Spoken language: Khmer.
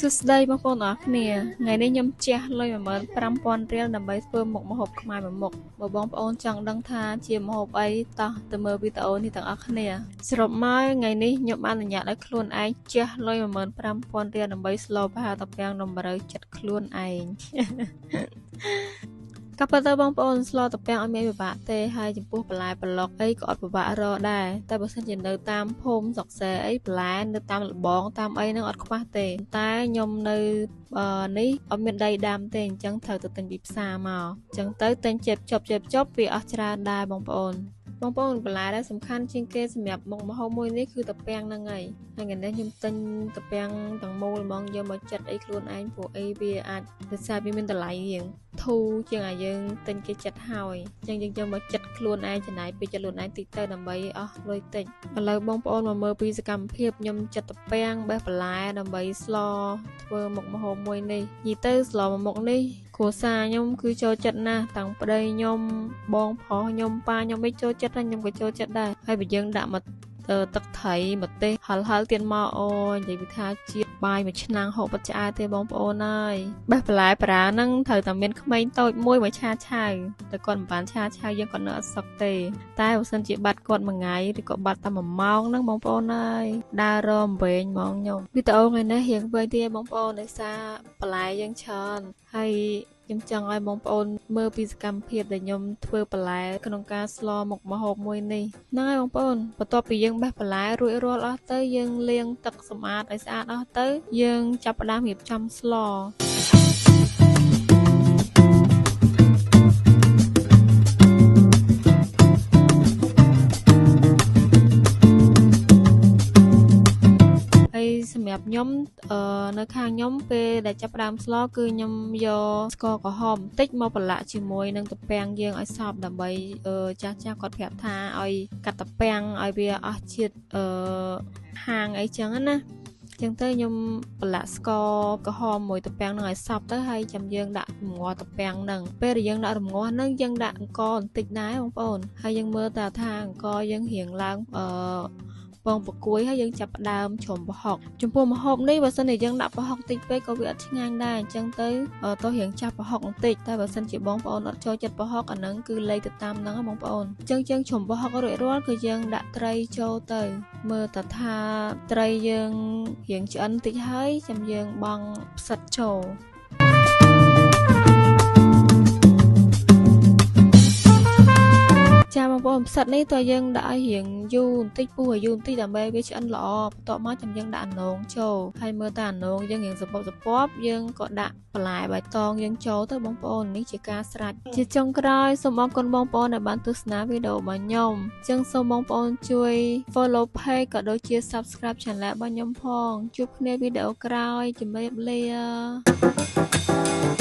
សួស្តីបងប្អូនអរគ្នាថ្ងៃនេះខ្ញុំជះលុយ15000រៀលដើម្បីធ្វើមុខម្ហូបខ្មែរមួយមុខបើបងប្អូនចង់ដឹងថាជាម្ហូបអីតោះទៅមើលវីដេអូនេះទាំងអស់គ្នាសរុបមកថ្ងៃនេះខ្ញុំបានអនុញ្ញាតឲ្យខ្លួនឯងជះលុយ15000រៀលដើម្បីស្លប្រហែលតាពាំងតម្រូវចិត្តខ្លួនឯងក៏ប៉ុន្តែបងប្អូនស្លតាពាំងអត់មានពិបាកទេហើយចំពោះបន្លែប្លុកអីក៏អត់ពិបាករកដែរតែបើសិនជានៅតាមភូមិស្រុកសេអីបន្លែនៅតាមលបងតាមអីហ្នឹងអត់ខ្វះទេតែខ្ញុំនៅនេះអត់មានដីដាំទេអញ្ចឹងត្រូវទៅទិញពីផ្សារមកអញ្ចឹងទៅទិញជប់វាអស់ច្រើនដែរបងប្អូនបន្លែដែលសំខាន់ជាងគេសម្រាប់មុខម្ហូបមួយនេះគឺតាពាំងហ្នឹងហើយថ្ងៃនេះខ្ញុំទិញតាពាំងទាំងមូលហ្មងយកមកចិតអីខ្លួនឯងព្រោះអីវាអាចដោយសារវាមានតម្លៃរៀងធូរជាងឲ្យយើងទិញគេចិតហើយអញ្ចឹងយើងយកមកចិតខ្លួនឯងចំណាយពេលចិតខ្លួនឯងតិចទៅដើម្បីអស់លុយតិចឥឡូវបងប្អូនមកមើលពីសកម្មភាពខ្ញុំចិតតាពាំងបេះបន្លែដើម្បីស្លធ្វើមុខម្ហូបមួយនេះនិយាយទៅស្លមួយមុខនេះគ្រួសារខ្ញុំគឺចូលចិត្តណាស់តាំងប្តីខ្ញុំបងប្រុសខ្ញុំប៉ាខ្ញុំឯងចូលចិត្តហើយខ្ញុំក៏ចូលចិត្តដែរហើយបើយើងដាក់មកទឹកត្រីម្ទេសហឹលទៀតមកអូនិយាយពីថាជាតិបាយមួយឆ្នាំងហូបបាត់ឆ្អែតទេបងប្អូនអើយបេះបន្លែប្រាហ្នឹងត្រូវតែមានក្មេងតូចមួយមកឆាឆៅតែគាត់មិនបានឆាឆៅយើងគាត់នៅអត់សុខទេតែបើសិនជាបាត់គាត់មួយថ្ងៃឬក៏បាត់តែ1ម៉ោងហ្នឹងបងប្អូនអើយដើររំវែងហ្មងខ្ញុំវីដេអូថ្ងៃនេះរៀងវែងទៀតបងប្អូនដោយសារបន្លែយើងច្រើនហើយខ្ញុំចង់ឲ្យបងប្អូនមើលពីសកម្មភាពដែលខ្ញុំធ្វើបន្លែក្នុងការស្លមុខម្ហូបមួយនេះហ្នឹងហើយបងប្អូនបន្ទាប់ពីយើងបេះបន្លែរួចរាល់អស់ទៅយើងលាងទឹកសម្អាតឲ្យស្អាតអស់ទៅយើងចាប់ផ្ដើមរៀបចំស្លសម្រាប់ខ្ញុំនៅខាងខ្ញុំពេលដែលចាប់ផ្ដើមស្លគឺខ្ញុំយកស្ករក្រហមបន្តិចមកប្រឡាក់ជាមួយនឹងតាពាំងយើងឲ្យសព្វដើម្បីចាស់គាត់ប្រាប់ថាឲ្យកាត់តាពាំងឲ្យវាអស់ជាតិហាងអីចឹងណាចឹងទៅខ្ញុំប្រឡាក់ស្ករក្រហមមួយតាពាំងនឹងឲ្យសព្វទៅហើយចាំយើងដាក់រំងាស់តាពាំងនឹងពេលដែលយើងដាក់រំងាស់នឹងយើងដាក់អង្ករបន្តិចដែរបងប្អូនហើយយើងមើលតើថាអង្ករយើងរៀងឡើងបងប្រគួយហើយយើងចាប់ផ្ដើមច្រំប្រហុកចំពោះម្ហូបនេះបើសិនជាយើងដាក់ប្រហុកតិចពេកក៏វាអត់ឆ្ងាញ់ដែរអញ្ចឹងទៅតោះរៀងចាប់ប្រហុកបន្តិចតែបើសិនជាបងប្អូនអត់ចូលចិត្តប្រហុកអាហ្នឹងគឺលៃទៅតាមហ្នឹងបងប្អូនអញ្ចឹងយើងច្រំប្រហុករួចរាល់គឺយើងដាក់ត្រីចូលទៅមើលតើថាត្រីយើងរៀងឆ្អិនតិចហើយចាំយើងបង់ផ្សិតចូលចាបងប្អូនផ្សិតនេះតើយើងដាក់ឲ្យរៀងយូរបន្តិចពុះឲ្យយូរបន្តិចដើម្បីវាឆ្អិនល្អបន្ទាប់មកចាំយើងដាក់អានងចូលហើយមើលតើអានងយើងរៀងសពប់យើងក៏ដាក់បន្លែបៃតងយើងចូលទៅបងប្អូននេះជាការស្រេចជាចុងក្រោយសូមអរគុណបងប្អូនដែលបានទស្សនាវីដេអូរបស់ខ្ញុំអញ្ចឹងសូមបងប្អូនជួយ follow page ក៏ដូចជា subscribe channel របស់ខ្ញុំផងជួបគ្នាវីដេអូក្រោយជម្រាបលា